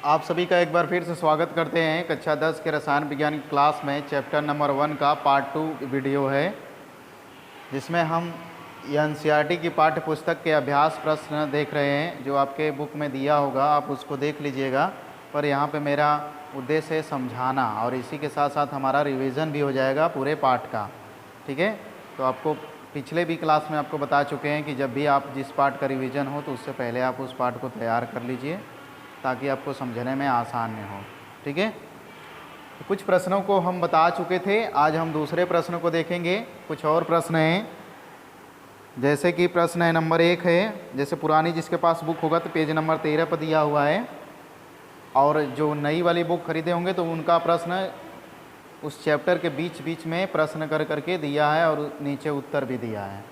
आप सभी का एक बार फिर से स्वागत करते हैं कक्षा 10 के रसायन विज्ञान की क्लास में। चैप्टर नंबर 1 का पार्ट 2 वीडियो है, जिसमें हम एनसीईआरटी की पाठ्य पुस्तक के अभ्यास प्रश्न देख रहे हैं। जो आपके बुक में दिया होगा आप उसको देख लीजिएगा, पर यहाँ पे मेरा उद्देश्य है समझाना, और इसी के साथ साथ हमारा रिवीजन भी हो जाएगा पूरे पाठ का। ठीक है, तो आपको पिछले भी क्लास में आपको बता चुके हैं कि जब भी आप जिस पाठ का रिवीजन हो तो उससे पहले आप उस पाठ को तैयार कर लीजिए, ताकि आपको समझने में आसान में हो। ठीक है, तो कुछ प्रश्नों को हम बता चुके थे, आज हम दूसरे प्रश्न को देखेंगे। कुछ और प्रश्न हैं, जैसे कि प्रश्न है नंबर 1 है, जैसे पुरानी जिसके पास बुक होगा तो पेज नंबर 13 पर दिया हुआ है, और जो नई वाली बुक खरीदे होंगे तो उनका प्रश्न उस चैप्टर के बीच बीच में प्रश्न कर करके दिया है और नीचे उत्तर भी दिया है।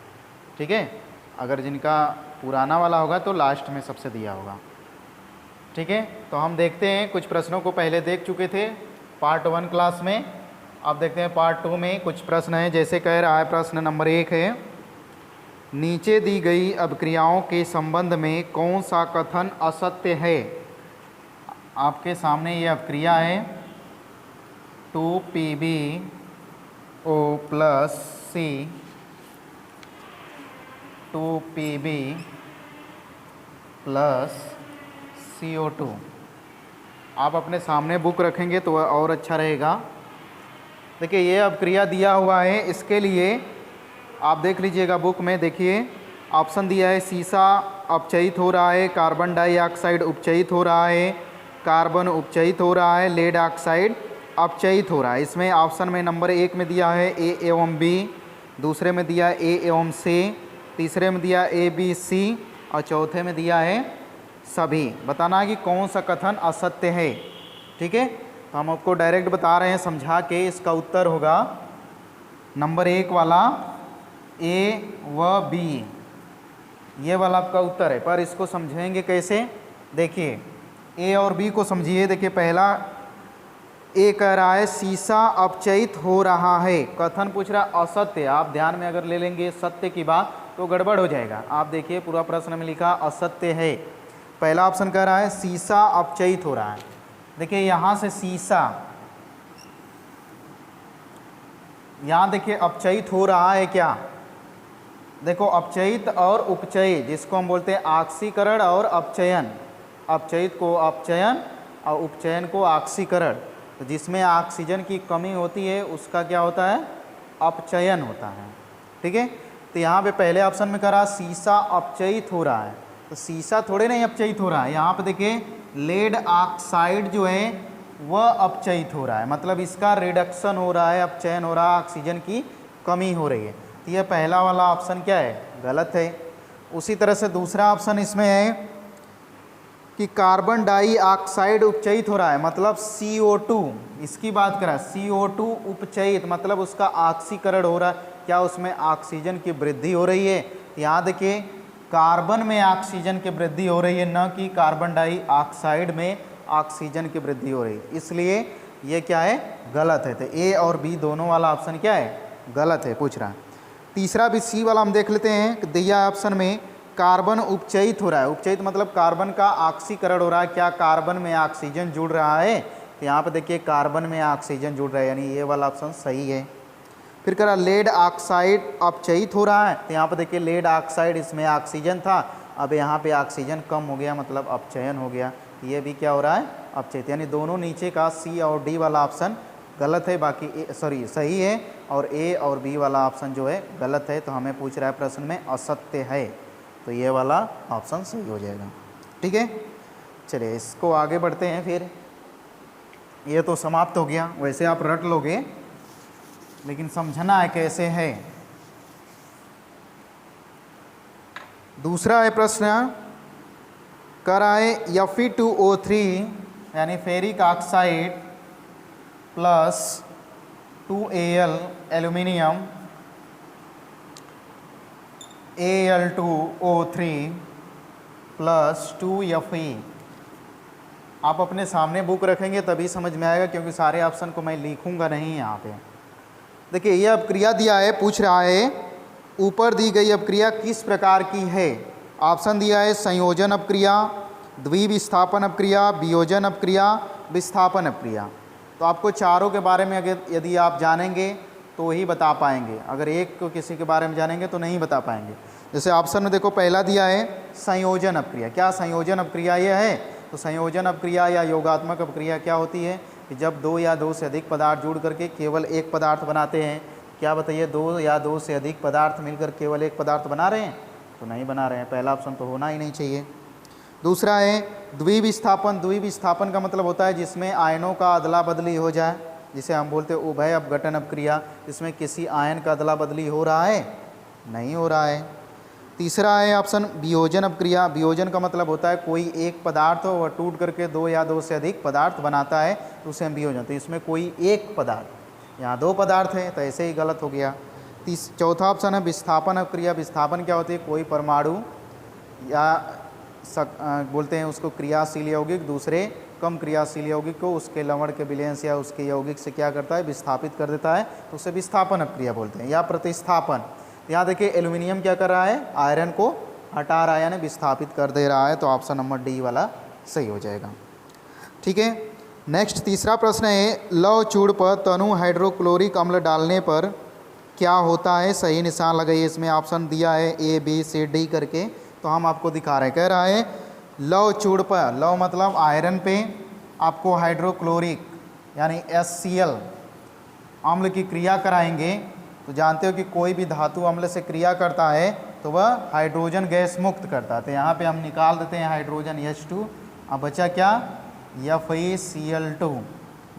ठीक है, अगर जिनका पुराना वाला होगा तो लास्ट में सबसे दिया होगा। ठीक है, तो हम देखते हैं, कुछ प्रश्नों को पहले देख चुके थे पार्ट 1 क्लास में। अब देखते हैं पार्ट 2 में कुछ प्रश्न हैं। जैसे कह रहा है प्रश्न नंबर 1 है, नीचे दी गई अभिक्रियाओं के संबंध में कौन सा कथन असत्य है। आपके सामने ये अभिक्रिया है 2PbO + C 2Pb + CO2। आप अपने सामने बुक रखेंगे तो और अच्छा रहेगा। देखिए ये अभिक्रिया दिया हुआ है, इसके लिए आप देख लीजिएगा बुक में। देखिए ऑप्शन दिया है, सीसा अपचयित हो रहा है, कार्बन डाइऑक्साइड उपचयित हो रहा है, कार्बन उपचयित हो रहा है, लेड ऑक्साइड अपचयित हो रहा है। इसमें ऑप्शन में नंबर 1 में दिया है A एवं B, दूसरे में दिया है A एवं C, तीसरे में दिया A B C और चौथे में दिया है सभी। बताना है कि कौन सा कथन असत्य है। ठीक है, तो हम आपको डायरेक्ट बता रहे हैं समझा के। इसका उत्तर होगा नंबर 1 वाला A व B, ये वाला आपका उत्तर है। पर इसको समझेंगे कैसे, देखिए A और B को समझिए। देखिए पहला A कह रहा है सीसा अपचयित हो रहा है, कथन पूछ रहा असत्य। आप ध्यान में अगर ले लेंगे सत्य की बात तो गड़बड़ हो जाएगा। आप देखिए पूरा प्रश्न में लिखा असत्य है। पहला ऑप्शन कह रहा है सीसा अपचयित हो रहा है। देखिए यहाँ से सीसा, यहाँ देखिए अपचयित हो रहा है क्या। देखो अपचयित और उपचयित, जिसको हम बोलते हैं ऑक्सीकरण और अपचयन। अपचयित को अपचयन और उपचयन को ऑक्सीकरण। तो जिसमें ऑक्सीजन की कमी होती है उसका क्या होता है, अपचयन होता है। ठीक है, तो यहाँ पे पहले ऑप्शन में कह रहा सीसा अपचयित हो रहा है, तो सीसा थोड़े नहीं अपचयित हो रहा है। यहाँ पे देखिए लेड ऑक्साइड जो है वह अपचयित हो रहा है, मतलब इसका रिडक्शन हो रहा है, अपचयन हो रहा है, ऑक्सीजन की कमी हो रही है। तो यह पहला वाला ऑप्शन क्या है, गलत है। उसी तरह से दूसरा ऑप्शन इसमें है कि कार्बन डाइऑक्साइड उपचयित हो रहा है, मतलब CO2, इसकी बात करा CO2 उपचयित, मतलब उसका ऑक्सीकरण हो रहा है। क्या उसमें ऑक्सीजन की वृद्धि हो रही है। यहाँ देखिए कार्बन में ऑक्सीजन की वृद्धि हो रही है, न कि कार्बन डाइऑक्साइड में ऑक्सीजन की वृद्धि हो रही है, इसलिए ये क्या है, गलत है। तो A और B दोनों वाला ऑप्शन क्या है, गलत है, पूछ रहा है। तीसरा भी C वाला हम देख लेते हैं। दिया ऑप्शन में कार्बन उपचयित हो रहा है, उपचयित मतलब कार्बन का ऑक्सीकरण हो रहा है। क्या कार्बन में ऑक्सीजन जुड़ रहा है, तो यहाँ पे देखिए कार्बन में ऑक्सीजन जुड़ रहा है, यानी ये वाला ऑप्शन सही है। फिर कह रहा लेड ऑक्साइड अपचयित हो रहा है, तो यहाँ पे देखिए लेड ऑक्साइड, इसमें ऑक्सीजन था, अब यहाँ पे ऑक्सीजन कम हो गया, मतलब अपचयन हो गया। ये भी क्या हो रहा है, अपचयित। यानी दोनों नीचे का C और D वाला ऑप्शन गलत है, बाकी सही है, और A और B वाला ऑप्शन जो है गलत है। तो हमें पूछ रहा है प्रश्न में असत्य है, तो ये वाला ऑप्शन सही हो जाएगा। ठीक है, चलिए इसको आगे बढ़ते हैं। फिर ये तो समाप्त हो गया, वैसे आप रट लोगे, लेकिन समझना है कैसे है। दूसरा है प्रश्न, कह रहा है Fe2O3 यानी ferric oxide plus 2Al aluminium Al2O3 + 2Fe। आप अपने सामने बुक रखेंगे तभी समझ में आएगा, क्योंकि सारे ऑप्शन को मैं लिखूंगा नहीं यहाँ पे। देखिए ये अभिक्रिया दिया है, पूछ रहा है ऊपर दी गई अभिक्रिया किस प्रकार की है। ऑप्शन दिया है संयोजन अभिक्रिया, द्विविस्थापन अपक्रिया, वियोजन अपक्रिया, विस्थापन अपक्रिया। तो आपको चारों के बारे में अगर यदि आप जानेंगे तो ही बता पाएंगे, अगर एक को किसी के बारे में जानेंगे तो नहीं बता पाएंगे। जैसे ऑप्शन में देखो पहला दिया है संयोजन अपक्रिया। क्या संयोजन अपक्रिया ये है? तो संयोजन अपक्रिया या योगात्मक अपक्रिया क्या होती है कि जब दो या दो से अधिक पदार्थ जुड़ करके केवल एक पदार्थ बनाते हैं। क्या बताइए, दो या दो से अधिक पदार्थ मिलकर केवल एक पदार्थ बना रहे हैं? तो नहीं बना रहे हैं, पहला ऑप्शन तो होना ही नहीं चाहिए। दूसरा है द्विविस्थापन। द्विविस्थापन का मतलब होता है जिसमें आयनों का अदला बदली हो जाए, जिसे हम बोलते हैं उभय अपघटन अपक्रिया। इसमें किसी आयन का अदला बदली हो रहा है? नहीं हो रहा है। तीसरा है ऑप्शन वियोजन अपक्रिया। वियोजन का मतलब होता है कोई एक पदार्थ हो वह टूट करके दो या दो से अधिक पदार्थ बनाता है, तो उसे हम वियोजन। तो इसमें कोई एक पदार्थ, यहाँ दो पदार्थ है तो ऐसे ही गलत हो गया। चौथा ऑप्शन है विस्थापन अपक्रिया। विस्थापन क्या होती है? कोई परमाणु या बोलते हैं उसको क्रियाशील यौगिक दूसरे कम क्रियाशील यौगिक को उसके लवण के विलयन से या उसके यौगिक से क्या करता है? विस्थापित कर देता है, तो उसे विस्थापन अपक्रिया बोलते हैं। या प्रतिस्थापन, यहाँ देखिए एल्यूमिनियम क्या कर रहा है? आयरन को हटा रहा है, यानी विस्थापित कर दे रहा है। तो ऑप्शन नंबर डी वाला सही हो जाएगा। ठीक है, नेक्स्ट तीसरा प्रश्न है लौह चूड़ पर तनु हाइड्रोक्लोरिक अम्ल डालने पर क्या होता है? सही निशान लगाइए। इसमें ऑप्शन दिया है ए बी सी डी करके, तो हम आपको दिखा रहे हैं। कह रहा है लौह चूड़ पर, लौह मतलब आयरन पे आपको हाइड्रोक्लोरिक यानी HCl अम्ल की क्रिया कराएंगे। तो जानते हो कि कोई भी धातु अम्ल से क्रिया करता है तो वह हाइड्रोजन गैस मुक्त करता है। तो यहाँ पे हम निकाल देते हैं हाइड्रोजन H2, अब बचा क्या? FeCl2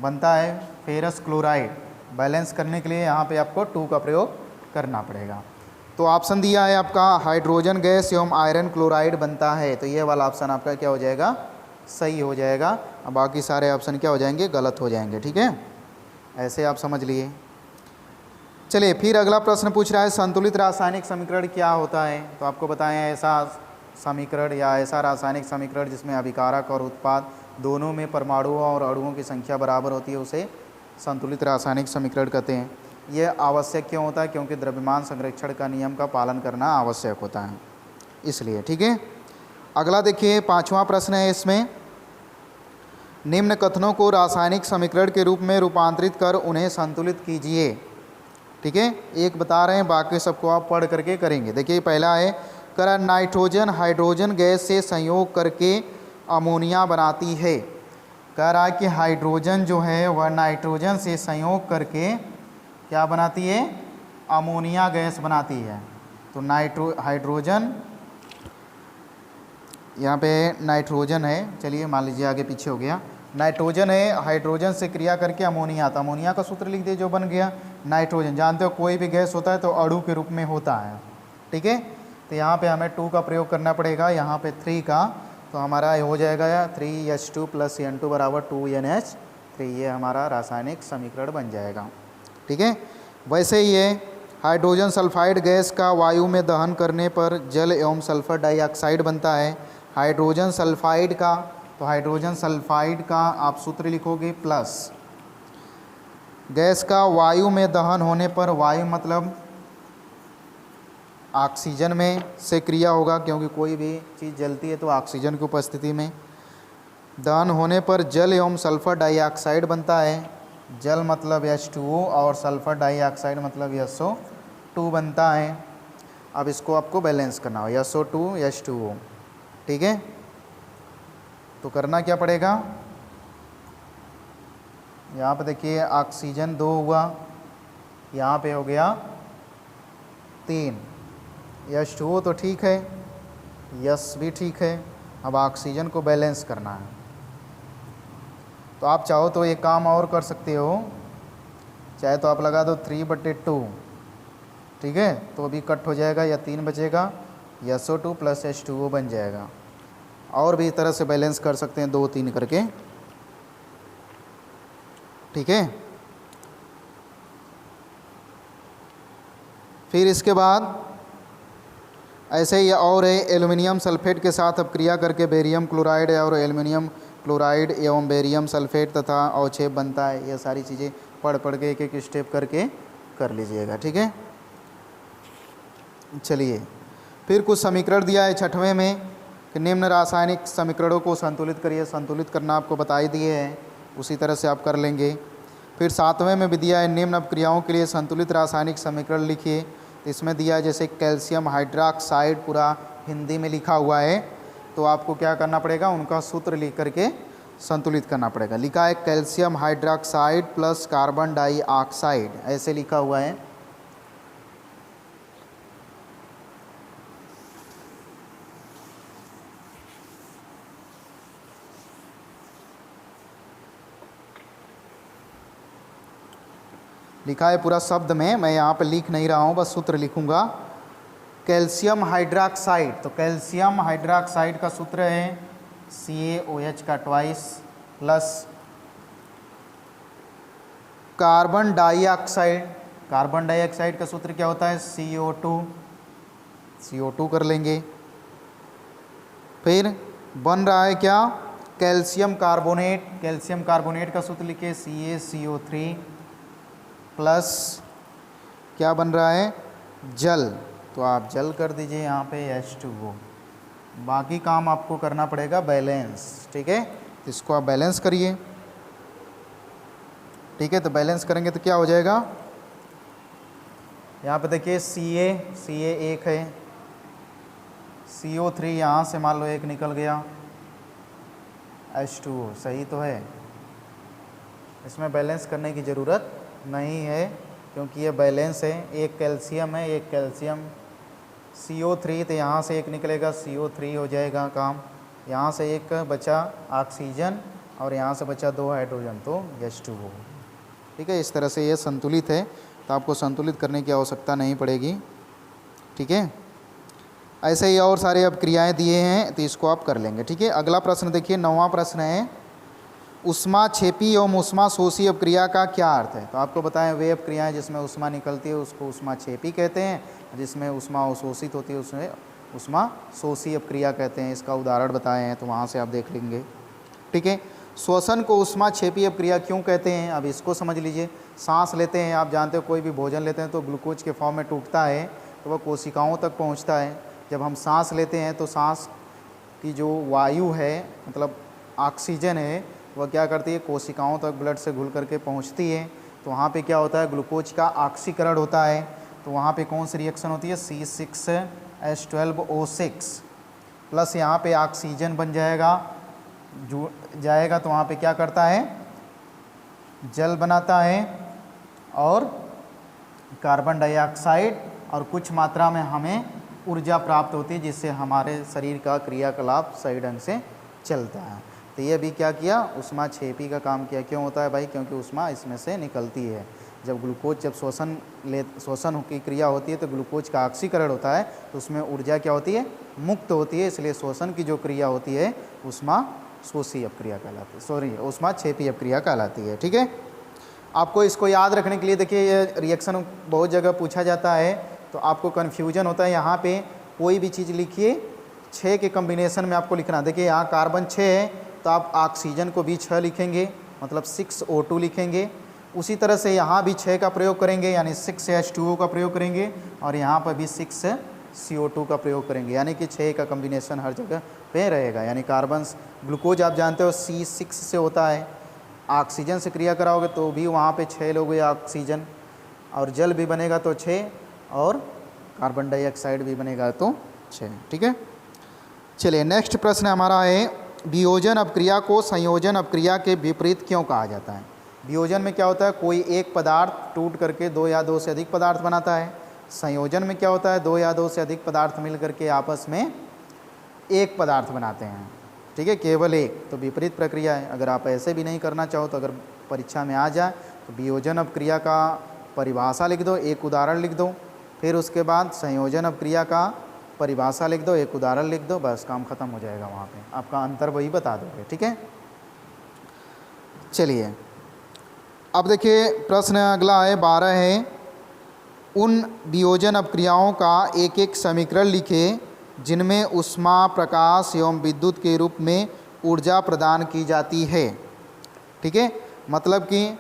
बनता है फेरस क्लोराइड। बैलेंस करने के लिए यहाँ पे आपको 2 का प्रयोग करना पड़ेगा। तो ऑप्शन दिया है आपका हाइड्रोजन गैस एवं आयरन क्लोराइड बनता है, तो ये वाला ऑप्शन आपका क्या हो जाएगा? सही हो जाएगा। अब बाकी सारे ऑप्शन क्या हो जाएंगे? गलत हो जाएंगे। ठीक है, ऐसे आप समझ लिए। चलिए फिर अगला प्रश्न पूछ रहा है संतुलित रासायनिक समीकरण क्या होता है? तो आपको बताएं ऐसा समीकरण या ऐसा रासायनिक समीकरण जिसमें अभिकारक और उत्पाद दोनों में परमाणुओं और अणुओं की संख्या बराबर होती है, उसे संतुलित रासायनिक समीकरण कहते हैं। ये आवश्यक क्यों होता है? क्योंकि द्रव्यमान संरक्षण का नियम का पालन करना आवश्यक होता है, इसलिए। ठीक है, अगला देखिए पांचवा प्रश्न है इसमें निम्न कथनों को रासायनिक समीकरण के रूप में रूपांतरित कर उन्हें संतुलित कीजिए। ठीक है, एक बता रहे हैं, बाकी सबको आप पढ़ करके करेंगे। देखिए पहला है कर नाइट्रोजन हाइड्रोजन गैस से संयोग करके अमोनिया बनाती है। कह रहा है कि हाइड्रोजन जो है वह नाइट्रोजन से संयोग करके क्या बनाती है? अमोनिया गैस बनाती है। तो हाइड्रोजन, यहाँ पे नाइट्रोजन है, चलिए मान लीजिए आगे पीछे हो गया, नाइट्रोजन है, हाइड्रोजन से क्रिया करके अमोनिया, तो अमोनिया का सूत्र लिख दिए जो बन गया नाइट्रोजन। जानते हो कोई भी गैस होता है तो अणु के रूप में होता है। ठीक है, तो यहाँ पे हमें 2 का प्रयोग करना पड़ेगा, यहाँ पे 3 का, तो हमारा हो जाएगा 3H2 + N2 = 2NH3। ये हमारा रासायनिक समीकरण बन जाएगा। ठीक है, वैसे ही ये हाइड्रोजन सल्फाइड गैस का वायु में दहन करने पर जल एवं सल्फर डाइऑक्साइड बनता है। हाइड्रोजन सल्फाइड का, तो हाइड्रोजन सल्फाइड का आप सूत्र लिखोगे प्लस गैस का वायु में दहन होने पर, वायु मतलब ऑक्सीजन में से क्रिया होगा, क्योंकि कोई भी चीज़ जलती है तो ऑक्सीजन की उपस्थिति में, दहन होने पर जल एवं सल्फर डाइऑक्साइड बनता है। जल मतलब H2O और सल्फर डाइऑक्साइड मतलब SO2 बनता है। अब इसको आपको बैलेंस करना हो, SO2 H2O। ठीक है, तो करना क्या पड़ेगा? यहाँ पे देखिए ऑक्सीजन 2 हुआ, यहाँ पे हो गया 3। H2O तो ठीक है, यस भी ठीक है। अब ऑक्सीजन को बैलेंस करना है, तो आप चाहो तो एक काम और कर सकते हो, चाहे तो आप लगा दो 3/2। ठीक है, तो अभी कट हो जाएगा या 3 बचेगा, SO2 + H2O बन जाएगा। और भी इस तरह से बैलेंस कर सकते हैं 2-3 करके। ठीक है, फिर इसके बाद ऐसे ही और है एल्युमिनियम सल्फेट के साथ अब क्रिया करके बेरियम क्लोराइड और एल्युमिनियम क्लोराइड एवं बेरियम सल्फेट तथा अवक्षेप बनता है। ये सारी चीज़ें पढ़ के एक स्टेप करके कर लीजिएगा। ठीक है, चलिए फिर कुछ समीकरण दिया है 6वें में। कि निम्न रासायनिक समीकरणों को संतुलित करिए। संतुलित करना आपको बता ही दिए हैं, उसी तरह से आप कर लेंगे। फिर 7वें में भी दिया है निम्न अपक्रियाओं के लिए संतुलित रासायनिक समीकरण लिखिए। तो इसमें दिया है जैसे कैल्शियम हाइड्रॉक्साइड, पूरा हिंदी में लिखा हुआ है, तो आपको क्या करना पड़ेगा, उनका सूत्र लिख करके संतुलित करना पड़ेगा। लिखा है calcium hydroxide plus carbon dioxide, ऐसे लिखा हुआ है। लिखा है पूरा शब्द में, मैं यहाँ पे लिख नहीं रहा हूँ, बस सूत्र लिखूँगा। कैल्शियम हाइड्रॉक्साइड, तो कैल्शियम हाइड्रॉक्साइड का सूत्र है CaOH का twice plus carbon dioxide. Carbon dioxide का सूत्र क्या होता है, CO2 कर लेंगे। फिर बन रहा है क्या, कैल्शियम कार्बोनेट। कैल्शियम कार्बोनेट का सूत्र लिखिए CaCO3 प्लस क्या बन रहा है, जल, तो आप जल कर दीजिए यहाँ पे H2O। बाकी काम आपको करना पड़ेगा बैलेंस, ठीक है, तो इसको आप बैलेंस करिए। ठीक है, तो बैलेंस करेंगे तो क्या हो जाएगा, यहाँ पे देखिए Ca एक है, CO3 यहाँ से मान लो एक निकल गया, H2O सही तो है। इसमें बैलेंस करने की ज़रूरत नहीं है क्योंकि ये बैलेंस है। एक कैल्शियम है, एक कैल्शियम CO3, तो यहाँ से एक निकलेगा CO3 हो जाएगा काम। यहाँ से एक बचा ऑक्सीजन और यहाँ से बचा 2 हाइड्रोजन, तो H2O। ठीक है, इस तरह से ये संतुलित है, तो आपको संतुलित करने की आवश्यकता नहीं पड़ेगी। ठीक है, ऐसे ही और सारे अब क्रियाएँ दिए हैं, तो इसको आप कर लेंगे। ठीक है, अगला प्रश्न देखिए, 9वां प्रश्न है, ऊष्माक्षेपी एवं ऊष्माशोषी अपक्रिया का क्या अर्थ है। तो आपको बताएं वे अपक्रियाएँ जिसमें ऊष्मा निकलती है उसको ऊष्माक्षेपी कहते हैं, जिसमें ऊष्मा अवशोषित होती है उसमें ऊष्माशोषी अपक्रिया कहते हैं। इसका उदाहरण बताए हैं, तो वहाँ से आप देख लेंगे। ठीक है, श्वसन को ऊष्माक्षेपी अपक्रिया क्यों कहते हैं, अब इसको समझ लीजिए। सांस लेते हैं, आप जानते हो कोई भी भोजन लेते हैं तो ग्लूकोज के फॉर्म में टूटता है, तो वह कोशिकाओं तक पहुँचता है। जब हम सांस लेते हैं तो सांस की जो वायु है, मतलब ऑक्सीजन है, वह क्या करती है, कोशिकाओं तक ब्लड से घुल करके पहुंचती है। तो वहाँ पे क्या होता है, ग्लूकोज का ऑक्सीकरण होता है। तो वहाँ पे कौन सी रिएक्शन होती है, C6H12O6 प्लस यहाँ पे ऑक्सीजन बन जाएगा, जुड़ जाएगा, तो वहाँ पे क्या करता है, जल बनाता है और कार्बन डाइऑक्साइड, और कुछ मात्रा में हमें ऊर्जा प्राप्त होती है, जिससे हमारे शरीर का क्रियाकलाप सही ढंग से चलता है। तो ये भी क्या किया, ऊष्माक्षेपी का काम किया। क्यों होता है भाई, क्योंकि ऊष्मा इसमें से निकलती है। जब ग्लूकोज जब श्वसन की क्रिया होती है तो ग्लूकोज का ऑक्सीकरण होता है, तो उसमें ऊर्जा क्या होती है, मुक्त होती है। इसलिए श्वसन की जो क्रिया होती है ऊष्माशोषी अपक्रिया कहलाती है, ऊष्माक्षेपी अपक्रिया कहलाती है। ठीक है, आपको इसको याद रखने के लिए देखिए, ये रिएक्शन बहुत जगह पूछा जाता है, तो आपको कन्फ्यूजन होता है। यहाँ पे कोई भी चीज़ लिखिए 6 के कम्बिनेशन में आपको लिखना। देखिए यहाँ कार्बन 6 है, तो आप ऑक्सीजन को भी 6 लिखेंगे, मतलब 6O2 लिखेंगे। उसी तरह से यहाँ भी 6 का प्रयोग करेंगे, यानी 6H2O का प्रयोग करेंगे, और यहाँ पर भी 6CO2 का प्रयोग करेंगे, यानी कि 6 का कम्बिनेशन हर जगह पे रहेगा। यानी कार्बन, ग्लूकोज आप जानते हो C6 से होता है, ऑक्सीजन से क्रिया कराओगे तो भी वहाँ पे 6 लोगे ऑक्सीजन, और जल भी बनेगा तो 6, और कार्बन डाइऑक्साइड भी बनेगा तो 6। ठीक है, चलिए नेक्स्ट प्रश्न हमारा है, वियोजन अपक्रिया को संयोजन अपक्रिया के विपरीत क्यों कहा जाता है। वियोजन में क्या होता है, कोई एक पदार्थ टूट करके 2 या 2 से अधिक पदार्थ बनाता है। संयोजन में क्या होता है, 2 या 2 से अधिक पदार्थ मिल करके आपस में एक पदार्थ बनाते हैं। ठीक है, केवल एक, तो विपरीत प्रक्रिया है। अगर आप ऐसे भी नहीं करना चाहो तो अगर परीक्षा में आ जाए तो वियोजन अपक्रिया का परिभाषा लिख दो, एक उदाहरण लिख दो, फिर उसके बाद संयोजन अपक्रिया का परिभाषा लिख दो, एक उदाहरण लिख दो, बस काम खत्म हो जाएगा। वहाँ पे आपका अंतर वही बता दोगे। ठीक है, चलिए अब देखिए प्रश्न अगला है 12 है, उन वियोजन अपक्रियाओं का एक एक समीकरण लिखे जिनमें ऊष्मा, प्रकाश एवं विद्युत के रूप में ऊर्जा प्रदान की जाती है। ठीक है, मतलब कि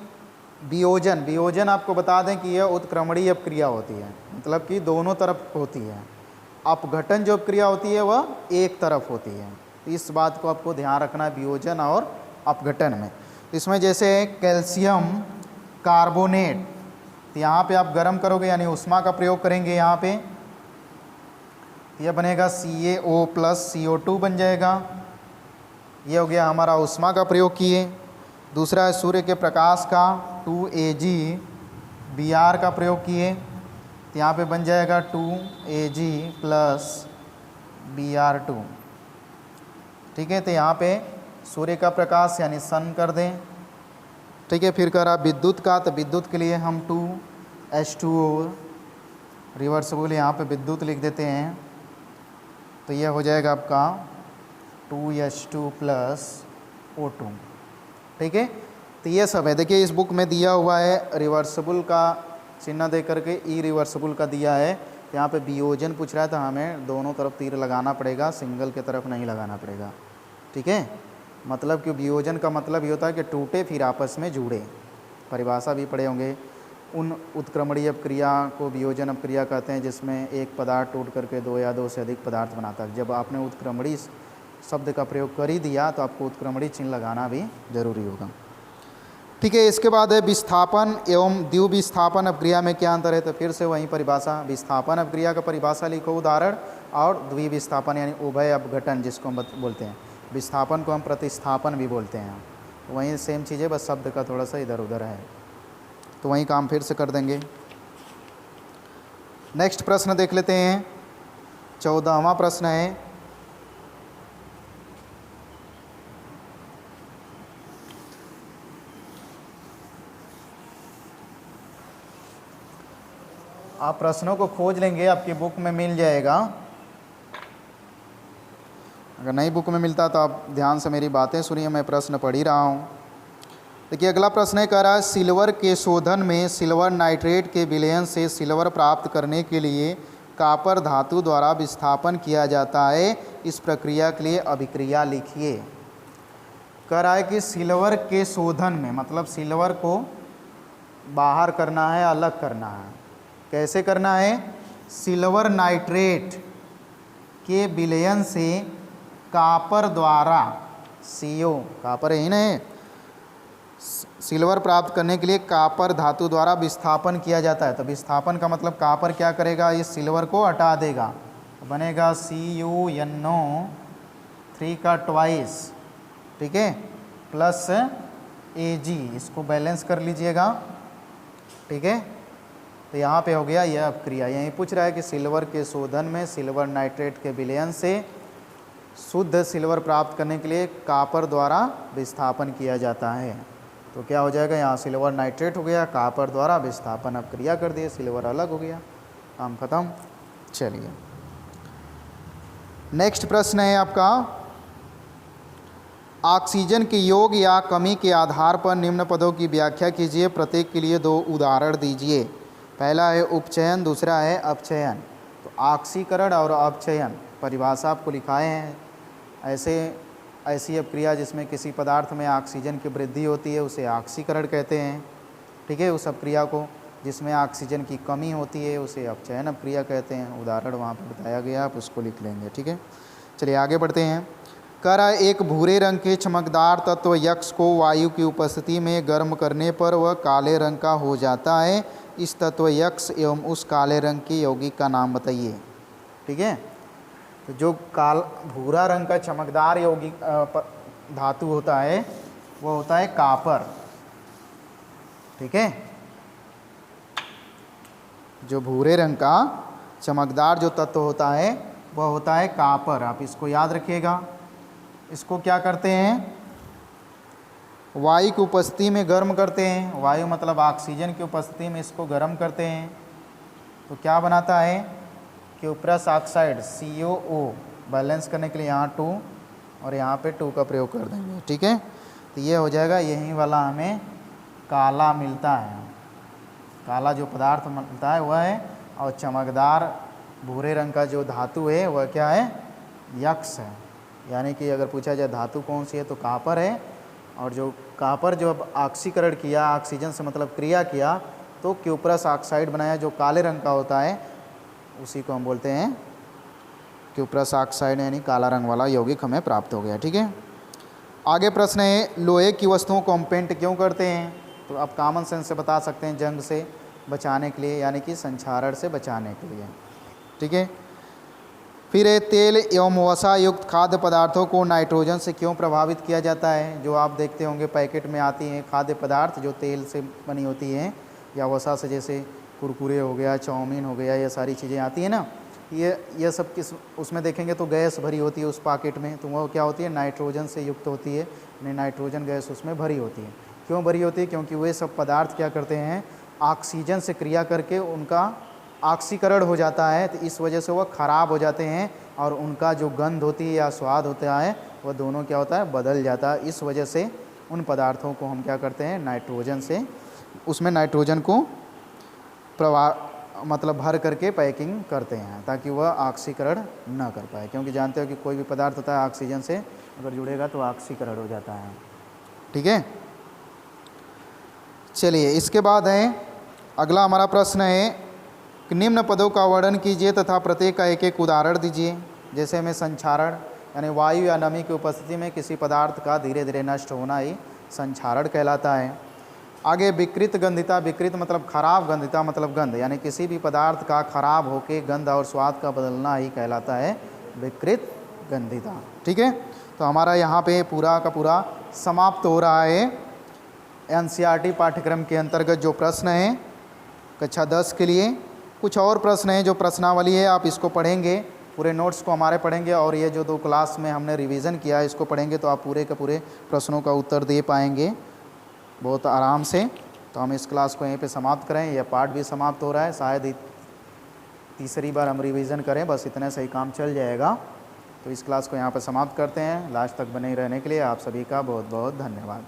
वियोजन आपको बता दें कि यह उत्क्रमणीय अपक्रिया होती है, मतलब कि दोनों तरफ होती है। अपघटन जो क्रिया होती है वह एक तरफ होती है। तो इस बात को आपको ध्यान रखना है वियोजन और अपघटन में। इसमें जैसे कैल्शियम कार्बोनेट, तो यहाँ पे आप गर्म करोगे यानी उष्मा का प्रयोग करेंगे, यहाँ पे यह बनेगा CaO प्लस CO2 बन जाएगा। ये हो गया हमारा उष्मा का प्रयोग किए। दूसरा है सूर्य के प्रकाश का 2Ag का प्रयोग किए, तो यहाँ पे बन जाएगा 2Ag प्लस Br2। ठीक है, तो यहाँ पे सूर्य का प्रकाश यानी सन कर दें। ठीक है, फिर करा विद्युत का, तो विद्युत के लिए हम 2H2O रिवर्सिबल यहाँ पे विद्युत लिख देते हैं, तो यह हो जाएगा आपका 2H2 प्लस O2। ठीक है, तो ये सब है। देखिए इस बुक में दिया हुआ है रिवर्सिबल का चिन्ह दे करके इरिवर्सिबल का दिया है। तो यहाँ पे वियोजन पूछ रहा है तो हमें दोनों तरफ तीर लगाना पड़ेगा, सिंगल के तरफ नहीं लगाना पड़ेगा। ठीक है, मतलब कि वियोजन का मतलब ये होता है कि टूटे फिर आपस में जुड़े। परिभाषा भी पढ़े होंगे। उन उत्क्रमणीय अपक्रिया को वियोजन अपक्रिया कहते हैं जिसमें एक पदार्थ टूट करके दो या दो से अधिक पदार्थ बनाता है। जब आपने उत्क्रमणी शब्द का प्रयोग कर ही दिया तो आपको उत्क्रमणी चिन्ह लगाना भी जरूरी होगा। ठीक है, इसके बाद है विस्थापन एवं द्विविस्थापन अपक्रिया में क्या अंतर है, तो फिर से वही परिभाषा। विस्थापन अपक्रिया का परिभाषा लिखो उदाहरण, और द्विविस्थापन यानी उभय अपघटन जिसको हम बोलते हैं। विस्थापन को हम प्रतिस्थापन भी बोलते हैं। वहीं सेम चीज़ें, बस शब्द का थोड़ा सा इधर उधर है, तो वही काम फिर से कर देंगे। नेक्स्ट प्रश्न देख लेते हैं। 14वां प्रश्न है, आप प्रश्नों को खोज लेंगे, आपकी बुक में मिल जाएगा। अगर नई बुक में मिलता तो आप ध्यान से मेरी बातें सुनिए, मैं प्रश्न पढ़ ही रहा हूँ। देखिए अगला प्रश्न है, कह रहा है सिल्वर के शोधन में सिल्वर नाइट्रेट के विलयन से सिल्वर प्राप्त करने के लिए कॉपर धातु द्वारा विस्थापन किया जाता है। इस प्रक्रिया के लिए अभिक्रिया लिखिए। कह रहा है कि सिल्वर के शोधन में मतलब सिल्वर को बाहर करना है, अलग करना है। कैसे करना है? सिल्वर नाइट्रेट के विलयन से कॉपर द्वारा CO, कॉपर ही नहीं, सिल्वर प्राप्त करने के लिए कॉपर धातु द्वारा विस्थापन किया जाता है। तो विस्थापन का मतलब कॉपर क्या करेगा, इस सिल्वर को हटा देगा, बनेगा CuNO3 का ट्वाइस, ठीक है, प्लस Ag, इसको बैलेंस कर लीजिएगा। ठीक है, तो यहाँ पे हो गया यह अपक्रिया। यही पूछ रहा है कि सिल्वर के शोधन में सिल्वर नाइट्रेट के विलयन से शुद्ध सिल्वर प्राप्त करने के लिए कॉपर द्वारा विस्थापन किया जाता है। तो क्या हो जाएगा, यहाँ सिल्वर नाइट्रेट हो गया, कॉपर द्वारा विस्थापन अपक्रिया कर दिए, सिल्वर अलग हो गया, काम खत्म। चलिए नेक्स्ट प्रश्न है आपका, ऑक्सीजन के योग या कमी के आधार पर निम्न पदों की व्याख्या कीजिए। प्रत्येक के लिए 2 उदाहरण दीजिए। पहला है उपचयन, दूसरा है अपचयन। तो ऑक्सीकरण और अपचयन परिभाषा आपको लिखाए हैं। ऐसी अपक्रिया जिसमें किसी पदार्थ में ऑक्सीजन की वृद्धि होती है उसे ऑक्सीकरण कहते हैं। ठीक है, उस अपक्रिया को जिसमें ऑक्सीजन की कमी होती है उसे अपचयन अपक्रिया कहते हैं। उदाहरण वहाँ पर बताया गया, आप उसको लिख लेंगे। ठीक है, चलिए आगे बढ़ते हैं। कह रहा है एक भूरे रंग के चमकदार तत्व यक्ष को वायु की उपस्थिति में गर्म करने पर वह काले रंग का हो जाता है। इस तत्व यक्ष एवं उस काले रंग के यौगिक का नाम बताइए। ठीक है, तो जो भूरा रंग का चमकदार यौगिक धातु होता है वो होता है कॉपर। ठीक है, जो भूरे रंग का चमकदार जो तत्व होता है वह होता है कॉपर। आप इसको याद रखिएगा। इसको क्या करते हैं, वायु की उपस्थिति में गर्म करते हैं। वायु मतलब ऑक्सीजन की उपस्थिति में इसको गर्म करते हैं तो क्या बनाता है, क्यूप्रस ऑक्साइड COO। बैलेंस करने के लिए यहाँ 2 और यहाँ पे 2 का प्रयोग कर देंगे। ठीक है, तो ये हो जाएगा, यही वाला हमें काला मिलता है। काला जो पदार्थ मिलता है वह है, और चमकदार भूरे रंग का जो धातु है वह क्या है, यक्ष है। यानी कि अगर पूछा जाए धातु कौन सी है तो कॉपर है। और जो कॉपर जो अब ऑक्सीकरण किया, ऑक्सीजन से मतलब क्रिया किया, तो क्यूप्रस ऑक्साइड बनाया जो काले रंग का होता है, उसी को हम बोलते हैं क्यूप्रस ऑक्साइड यानी काला रंग वाला यौगिक हमें प्राप्त हो गया। ठीक है, आगे प्रश्न है लोहे की वस्तुओं को हम पेंट क्यों करते हैं? तो आप कॉमन सेंस से बता सकते हैं, जंग से बचाने के लिए, यानी कि संक्षारण से बचाने के लिए। ठीक है, फिर तेल एवं वसा युक्त खाद्य पदार्थों को नाइट्रोजन से क्यों प्रभावित किया जाता है? जो आप देखते होंगे पैकेट में आती हैं खाद्य पदार्थ जो तेल से बनी होती हैं या वसा से, जैसे कुरकुरे हो गया, चाउमीन हो गया, ये सारी चीज़ें आती हैं ना, ये सब किस उसमें देखेंगे तो गैस भरी होती है उस पैकेट में, तो वो क्या होती है? नाइट्रोजन से युक्त होती है, यानी नाइट्रोजन गैस उसमें भरी होती है। क्यों भरी होती है? क्योंकि वे सब पदार्थ क्या करते हैं, ऑक्सीजन से क्रिया करके उनका ऑक्सीकरण हो जाता है, तो इस वजह से वह ख़राब हो जाते हैं और उनका जो गंध होती है या स्वाद होता है वह दोनों क्या होता है, बदल जाता है। इस वजह से उन पदार्थों को हम क्या करते हैं, नाइट्रोजन से, उसमें नाइट्रोजन को मतलब भर करके पैकिंग करते हैं ताकि वह ऑक्सीकरण न कर पाए, क्योंकि जानते हो कि कोई भी पदार्थ होता है ऑक्सीजन से अगर जुड़ेगा तो ऑक्सीकरण हो जाता है। ठीक है, चलिए इसके बाद है अगला हमारा प्रश्न है कि निम्न पदों का वर्णन कीजिए तथा प्रत्येक का एक एक उदाहरण दीजिए। जैसे में संक्षारण यानी वायु या नमी की उपस्थिति में किसी पदार्थ का धीरे धीरे नष्ट होना ही संक्षारण कहलाता है। आगे विकृत गंधिता, विकृत मतलब खराब, गंधिता मतलब गंध, यानी किसी भी पदार्थ का खराब होके गंध और स्वाद का बदलना ही कहलाता है विकृत गंधिता। ठीक है, तो हमारा यहाँ पे पूरा का पूरा समाप्त हो रहा है एनसीईआरटी पाठ्यक्रम के अंतर्गत जो प्रश्न हैं कक्षा 10 के लिए। कुछ और प्रश्न हैं जो प्रश्नावली है, आप इसको पढ़ेंगे, पूरे नोट्स को हमारे पढ़ेंगे और ये जो 2 क्लास में हमने रिवीजन किया है इसको पढ़ेंगे तो आप पूरे के पूरे प्रश्नों का उत्तर दे पाएंगे बहुत आराम से। तो हम इस क्लास को यहीं पे समाप्त करें, यह पार्ट भी समाप्त हो रहा है, शायद तीसरी बार हम रिवीजन करें, बस इतने से ही काम चल जाएगा। तो इस क्लास को यहाँ पर समाप्त करते हैं। लास्ट तक बने रहने के लिए आप सभी का बहुत बहुत धन्यवाद।